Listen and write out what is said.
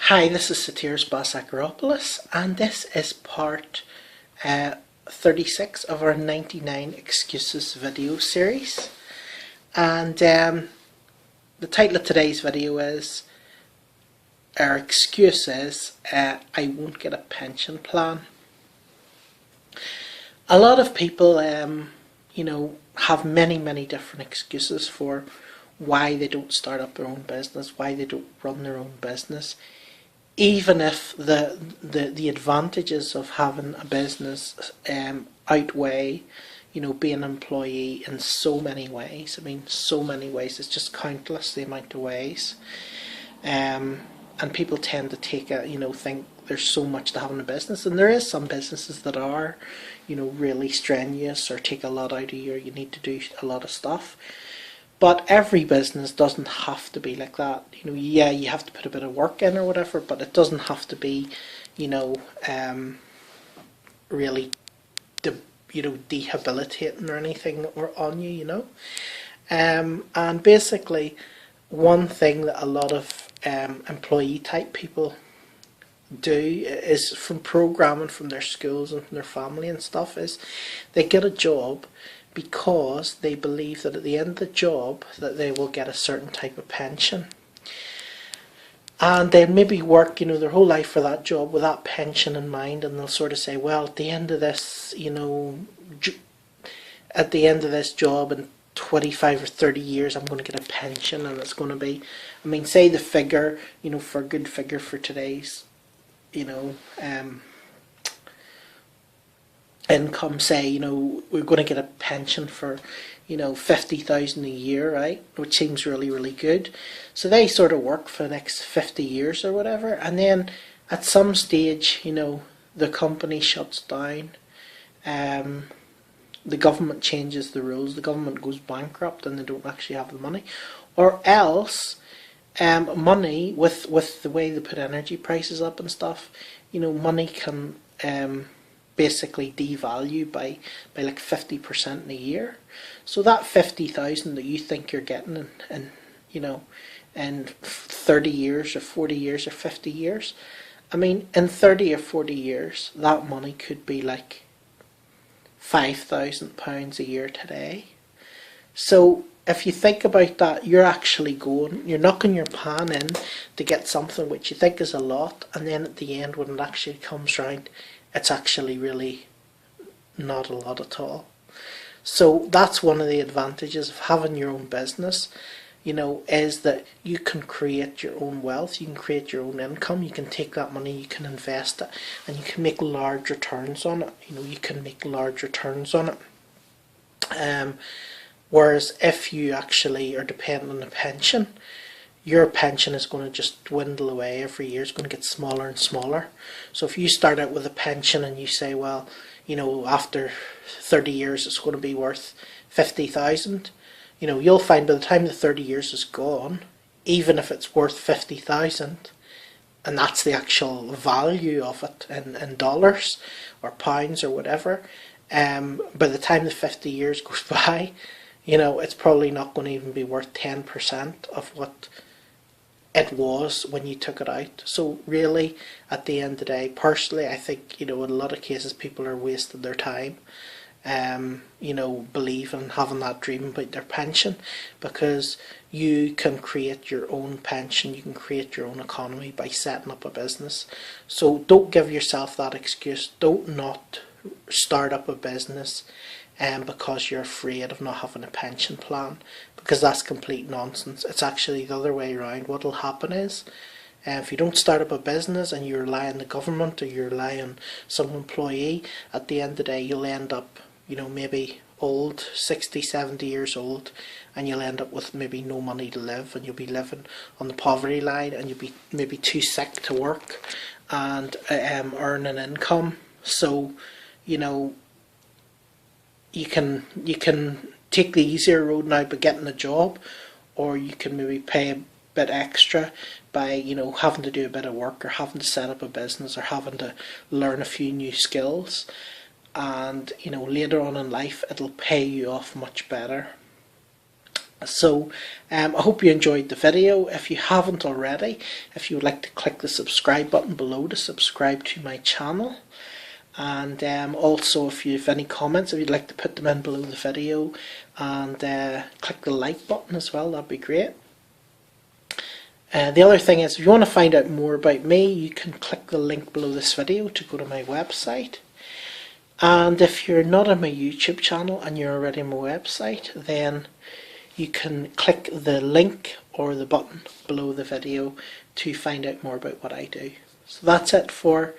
Hi, this is Satiris Basakaropoulos, and this is part 36 of our 99 Excuses video series. And the title of today's video is, our excuse is, I won't get a pension plan. A lot of people, have many different excuses for why they don't start up their own business, why they don't run their own business. Even if the advantages of having a business outweigh, being an employee in so many ways. I mean, so many ways. It's just countless the amount of ways. And people tend to think there's so much to having a business, and there is some businesses that are, really strenuous or take a lot out of you. You need to do a lot of stuff. But every business doesn't have to be like that. Yeah, you have to put a bit of work in or whatever, but it doesn't have to be, really, debilitating or anything on you, And basically, one thing that a lot of employee type people do is, from programming from their schools and from their family and stuff, is they get a job because they believe that at the end of the job that they will get a certain type of pension, and they maybe work their whole life for that job with that pension in mind, and they'll sort of say, well, at the end of this at the end of this job in 25 or 30 years I'm going to get a pension, and it's going to be, say the figure, for a good figure for today's income, say, we're going to get a pension for, 50,000 a year, right? Which seems really good. So they sort of work for the next 50 years or whatever, and then at some stage, the company shuts down, the government changes the rules, the government goes bankrupt, and they don't actually have the money, or else money, with the way they put energy prices up and stuff, money can basically devalue by like 50% in a year. So that 50,000 that you think you're getting in 30 years or 40 years or 50 years, in 30 or 40 years that money could be like £5,000 a year today. So if you think about that, you're knocking your pan in to get something which you think is a lot, and then at the end, when it actually comes round, it's actually really not a lot at all. So that's one of the advantages of having your own business, is that you can create your own wealth, you can create your own income, you can take that money, you can invest it, and you can make large returns on it. You can make large returns on it. Whereas if you actually are dependent on a pension, your pension is going to just dwindle away every year. It's going to get smaller and smaller. So if you start out with a pension and you say, well, after 30 years it's going to be worth 50,000, you'll find by the time the 30 years is gone, even if it's worth 50,000, and that's the actual value of it in dollars or pounds or whatever, by the time the 50 years goes by, it's probably not going to even be worth 10% of what it was when you took it out. So really, at the end of the day, personally, I think, in a lot of cases people are wasting their time, believing, having that dream about their pension, because you can create your own pension, you can create your own economy by setting up a business. So don't give yourself that excuse. Don't not start up a business because you're afraid of not having a pension plan, because that's complete nonsense. It's actually the other way around. What will happen is, if you don't start up a business and you rely on the government or you rely on some employee, at the end of the day you'll end up, maybe old, 60, 70 years old, and you'll end up with maybe no money to live, and you'll be living on the poverty line, and you'll be maybe too sick to work and earn an income. So, you can take the easier road now by getting a job, or you can maybe pay a bit extra by having to do a bit of work, or having to set up a business, or having to learn a few new skills, and later on in life it'll pay you off much better. So I hope you enjoyed the video. If you haven't already, if you would like to click the subscribe button below to subscribe to my channel. And also, if you have any comments, if you'd like to put them in below the video, and click the like button as well, that'd be great. The other thing is, if you want to find out more about me, you can click the link below this video to go to my website. And if you're not on my YouTube channel and you're already on my website, then you can click the link or the button below the video to find out more about what I do. So that's it for